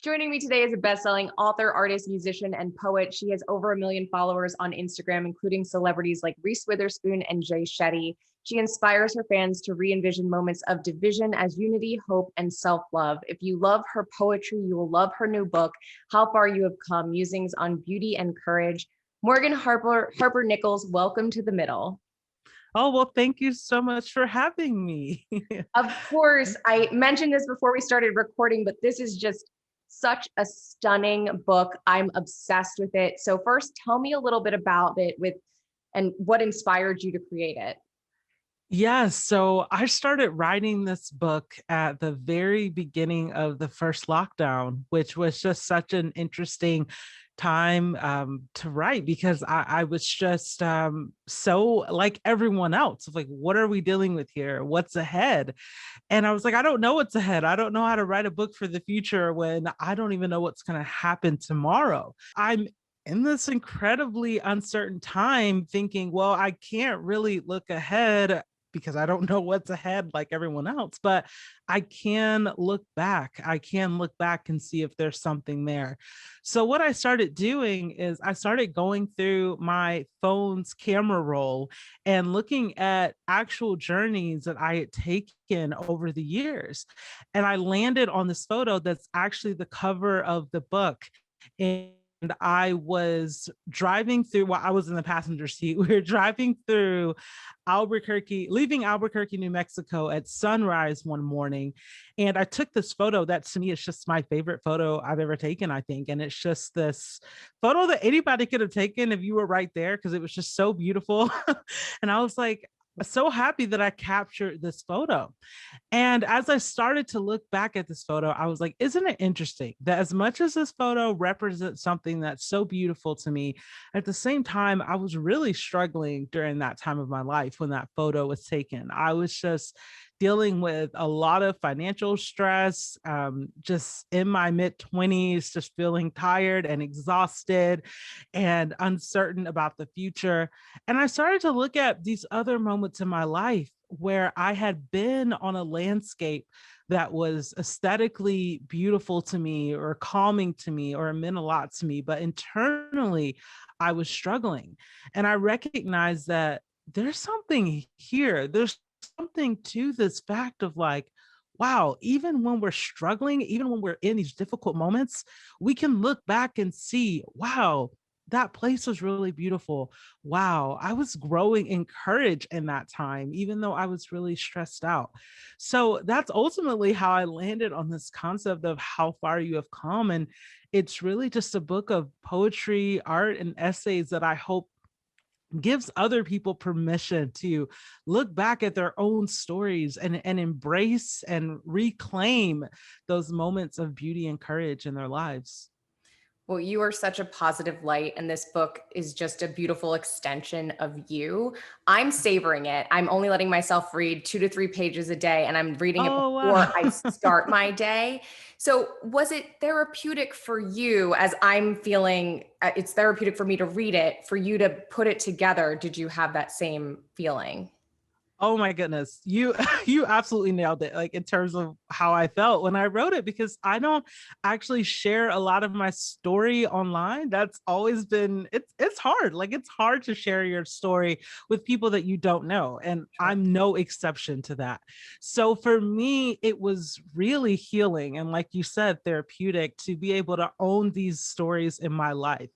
Joining me today is a best-selling author, artist, musician, and poet. She has over 1 million followers on Instagram, including celebrities like Reese Witherspoon and Jay Shetty. She inspires her fans to re-envision moments of division as unity, hope, and self-love. If you love her poetry, you will love her new book, How Far You Have Come, Musings on Beauty and Courage. Morgan Harper Nichols, welcome to the middle. Oh, well, thank you so much for having me. Of course, I mentioned this before we started recording, but this is just such a stunning book. I'm obsessed with it. So first, tell me a little bit about it and what inspired you to create it. Yes, so I started writing this book at the very beginning of the first lockdown, which was just such an interesting time to write because I was just so like everyone else, like, what are we dealing with here? What's ahead? And I was like, I don't know what's ahead. I don't know how to write a book for the future when I don't even know what's going to happen tomorrow. I'm in this incredibly uncertain time thinking, well, I can't really look ahead because I don't know what's ahead like everyone else, but I can look back. I can look back and see if there's something there. So what I started doing is I started going through my phone's camera roll and looking at actual journeys that I had taken over the years. And I landed on this photo that's actually the cover of the book. And I was driving through, well, I was in the passenger seat. We were driving through Albuquerque, leaving Albuquerque, New Mexico at sunrise one morning. And I took this photo that to me is just my favorite photo I've ever taken, I think. And it's just this photo that anybody could have taken if you were right there because it was just so beautiful. And I was like, so happy that I captured this photo. And as I started to look back at this photo, I was like, isn't it interesting that as much as this photo represents something that's so beautiful to me, at the same time, I was really struggling during that time of my life when that photo was taken. I was just dealing with a lot of financial stress, just in my mid-20s, just feeling tired and exhausted and uncertain about the future. And I started to look at these other moments in my life where I had been on a landscape that was aesthetically beautiful to me or calming to me or meant a lot to me, but internally I was struggling. And I recognized that there's something here. There's something to this fact of like, wow, even when we're struggling, even when we're in these difficult moments, we can look back and see, wow, that place was really beautiful. Wow, I was growing in courage in that time, even though I was really stressed out. So that's ultimately how I landed on this concept of how far you have come. And it's really just a book of poetry, art, and essays that I hope gives other people permission to look back at their own stories and embrace and reclaim those moments of beauty and courage in their lives. Well, you are such a positive light, and this book is just a beautiful extension of you. I'm savoring it. I'm only letting myself read 2 to 3 pages a day, and I'm reading it Oh, before I wow. start my day. So, was it therapeutic for you as I'm feeling it's therapeutic for me to read it, for you to put it together? Did you have that same feeling? Oh my goodness. You you absolutely nailed it, like in terms of how I felt when I wrote it, because I don't actually share a lot of my story online. That's always been it's hard. Like it's hard to share your story with people that you don't know. And I'm no exception to that. So for me, it was really healing and, like you said, therapeutic to be able to own these stories in my life.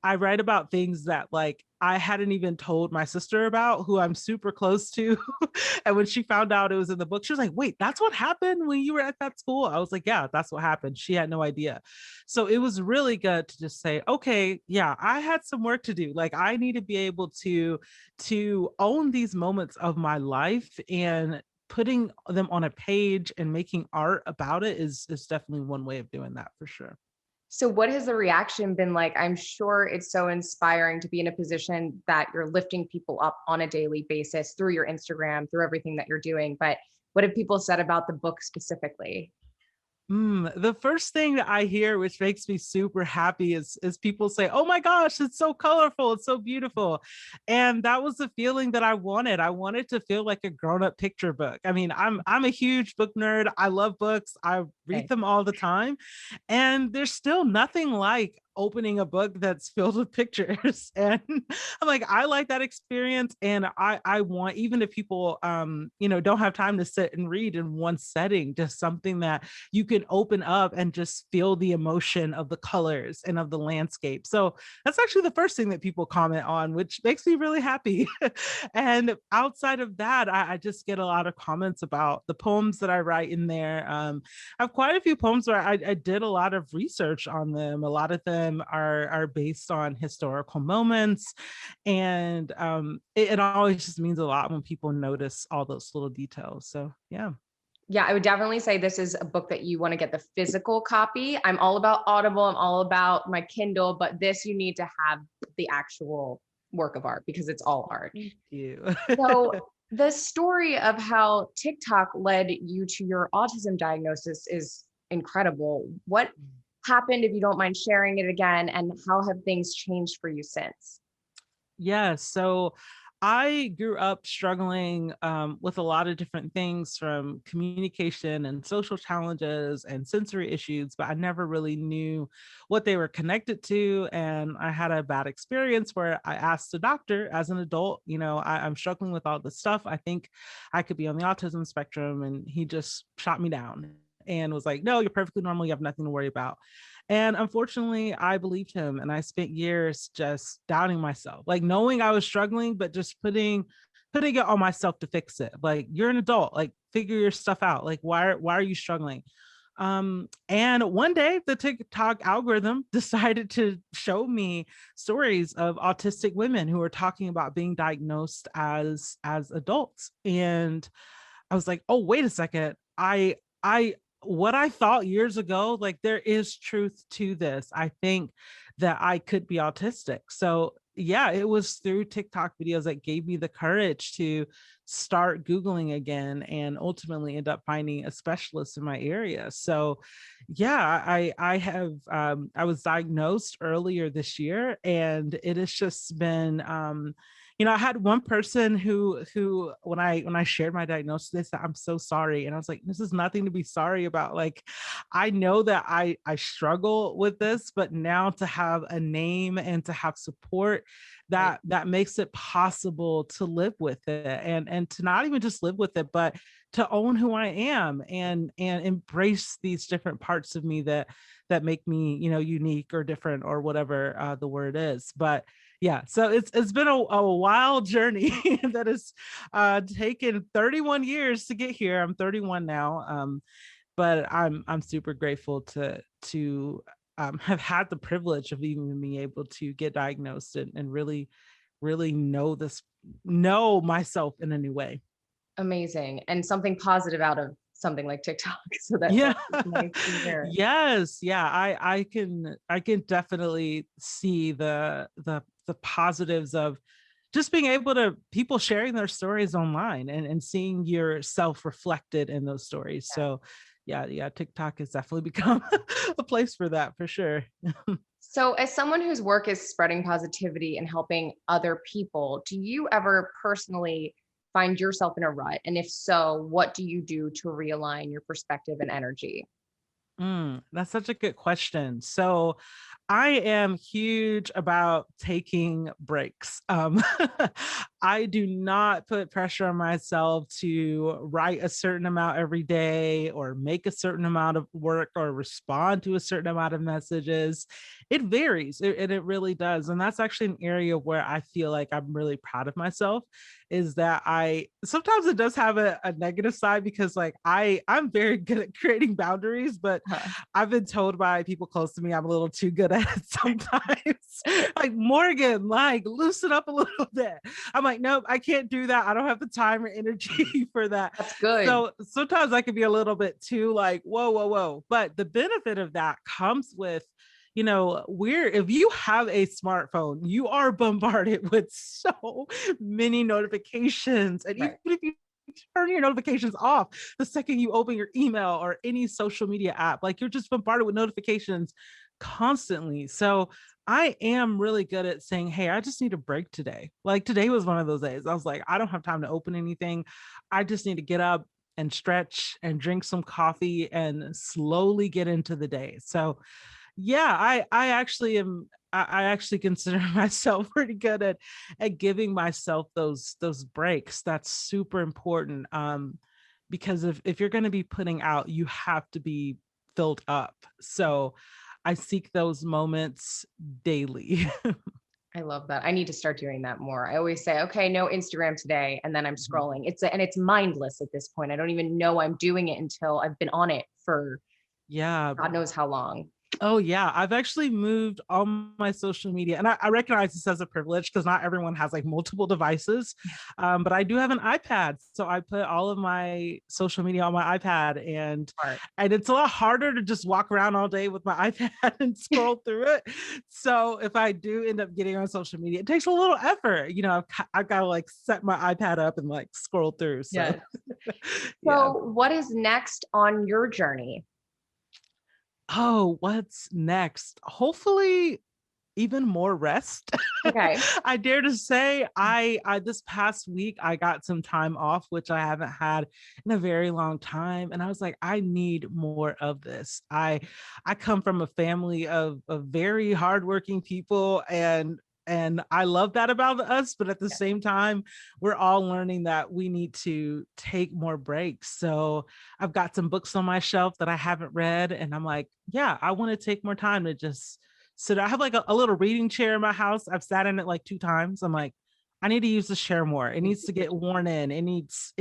I write about things that like I hadn't even told my sister about, who I'm super close to. And when she found out it was in the book, she was like, wait, that's what happened when you were at that school? I was like, yeah, that's what happened. She had no idea. So it was really good to just say, okay, yeah, I had some work to do. Like I need to be able to own these moments of my life, and putting them on a page and making art about it is definitely one way of doing that for sure. So what has the reaction been like? I'm sure it's so inspiring to be in a position that you're lifting people up on a daily basis through your Instagram, through everything that you're doing. But what have people said about the book specifically? The first thing that I hear, which makes me super happy, is people say, "Oh my gosh, it's so colorful, it's so beautiful," and that was the feeling that I wanted. I wanted to feel like a grown-up picture book. I mean, I'm a huge book nerd. I love books. I read Right. them all the time, and there's still nothing like opening a book that's filled with pictures. And I'm like, I like that experience, and I want, even if people don't have time to sit and read in one setting, just something that you can open up and just feel the emotion of the colors and of the landscape. So that's actually the first thing that people comment on, which makes me really happy. And outside of that, I just get a lot of comments about the poems that I write in there. I have quite a few poems where I did a lot of research on them. A lot of them are based on historical moments. And it always just means a lot when people notice all those little details. So, yeah. Yeah, I would definitely say this is a book that you want to get the physical copy. I'm all about Audible, I'm all about my Kindle, but this you need to have the actual work of art because it's all art. Thank you. So, the story of how TikTok led you to your autism diagnosis is incredible. What happened, if you don't mind sharing it again, and how have things changed for you since? Yeah, so I grew up struggling with a lot of different things, from communication and social challenges and sensory issues, but I never really knew what they were connected to. And I had a bad experience where I asked the doctor as an adult, I'm struggling with all this stuff. I think I could be on the autism spectrum. And he just shot me down and was like, "No, you're perfectly normal. You have nothing to worry about." And unfortunately, I believed him, and I spent years just doubting myself, like knowing I was struggling, but just putting it on myself to fix it. Like, you're an adult, like figure your stuff out. Like, why are you struggling? And one day the TikTok algorithm decided to show me stories of autistic women who are talking about being diagnosed as adults. And I was like, "Oh, wait a second. I what I thought years ago, like, there is truth to this. I think that I could be autistic." So yeah, it was through TikTok videos that gave me the courage to start Googling again and ultimately end up finding a specialist in my area. So yeah, I was diagnosed earlier this year, and it has just been I had one person who when I shared my diagnosis, they said, "I'm so sorry." And I was like, "This is nothing to be sorry about. Like, I know that I struggle with this, but now to have a name and to have support, Right. that makes it possible to live with it, and to not even just live with it, but to own who I am, and embrace these different parts of me that make me, unique or different, or whatever the word is." But yeah, so it's been a wild journey that has taken 31 years to get here. I'm 31 now, but I'm super grateful to have had the privilege of even being able to get diagnosed, and really know myself in a new way. Amazing. And something positive out of something like TikTok. So Yeah. that's nice to hear. Yes, yeah, I can definitely see the positives of just being able to people sharing their stories online, and seeing yourself reflected in those stories. So yeah, TikTok has definitely become a place for that, for sure. So, as someone whose work is spreading positivity and helping other people, do you ever personally find yourself in a rut? And if so, what do you do to realign your perspective and energy? That's such a good question. So I am huge about taking breaks. I do not put pressure on myself to write a certain amount every day, or make a certain amount of work, or respond to a certain amount of messages. It varies, and it really does. And that's actually an area where I feel like I'm really proud of myself, is that I sometimes it does have a negative side, because like I'm very good at creating boundaries, but Huh. I've been told by people close to me I'm a little too good at it sometimes. Like, "Morgan, like, loosen up a little bit." I'm like, "Nope, I can't do that. I don't have the time or energy for that." That's good. So sometimes I can be a little bit too like, whoa, whoa, whoa. But the benefit of that comes with, if you have a smartphone, you are bombarded with so many notifications. And even Right. if you turn your notifications off the second you open your email or any social media app. Like you're just bombarded with notifications constantly. So I am really good at saying, hey, I just need a break today. Like today was one of those days. I was like, I don't have time to open anything. I just need to get up and stretch and drink some coffee and slowly get into the day. So yeah, I actually am. I actually consider myself pretty good at giving myself those breaks. That's super important. Because if you're going to be putting out, you have to be filled up. So I seek those moments daily. I love that. I need to start doing that more. I always say, okay, no Instagram today. And then I'm scrolling. And it's mindless at this point. I don't even know I'm doing it until I've been on it for Yeah. God knows how long. Oh yeah, I've actually moved all my social media, and I recognize this as a privilege because not everyone has like multiple devices, but I do have an iPad, so I put all of my social media on my iPad, Smart. and it's a lot harder to just walk around all day with my iPad and scroll through it. So if I do end up getting on social media, it takes a little effort. You know, I've got to like set my iPad up and like scroll through. So Yes. yeah. So what is next on your journey? Oh, what's next? Hopefully even more rest. Okay. I dare to say I this past week I got some time off, which I haven't had in a very long time. And I was like, I need more of this. I come from a family of very hardworking people, and I love that about us, but at the same time, we're all learning that we need to take more breaks. So I've got some books on my shelf that I haven't read, and I'm like, yeah, I want to take more time to just sit. I have like a little reading chair in my house. I've sat in it like 2 times. I'm like, I need to use this chair more. It needs to get worn in. It needs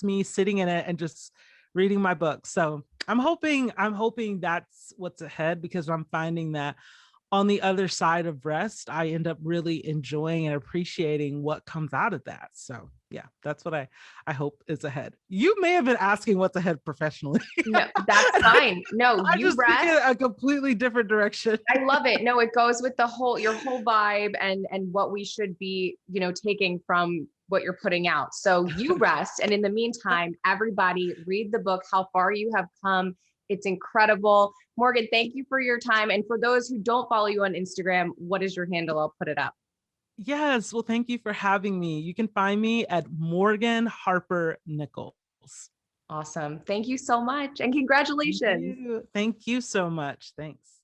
me sitting in it and just reading my book. So I'm hoping that's what's ahead, because I'm finding that on the other side of rest, I end up really enjoying and appreciating what comes out of that. So yeah, that's what I hope is ahead. You may have been asking what's ahead professionally. No, that's fine. No, I you just took rest. it a completely different direction. I love it. No, it goes with your whole vibe and what we should be, taking from what you're putting out. So you rest. And in the meantime, everybody read the book, How Far You Have Come. It's incredible. Morgan, thank you for your time. And for those who don't follow you on Instagram, what is your handle? I'll put it up. Yes, well, thank you for having me. You can find me at Morgan Harper Nichols. Awesome. Thank you so much. And Thank congratulations. you. Thank you so much. Thanks.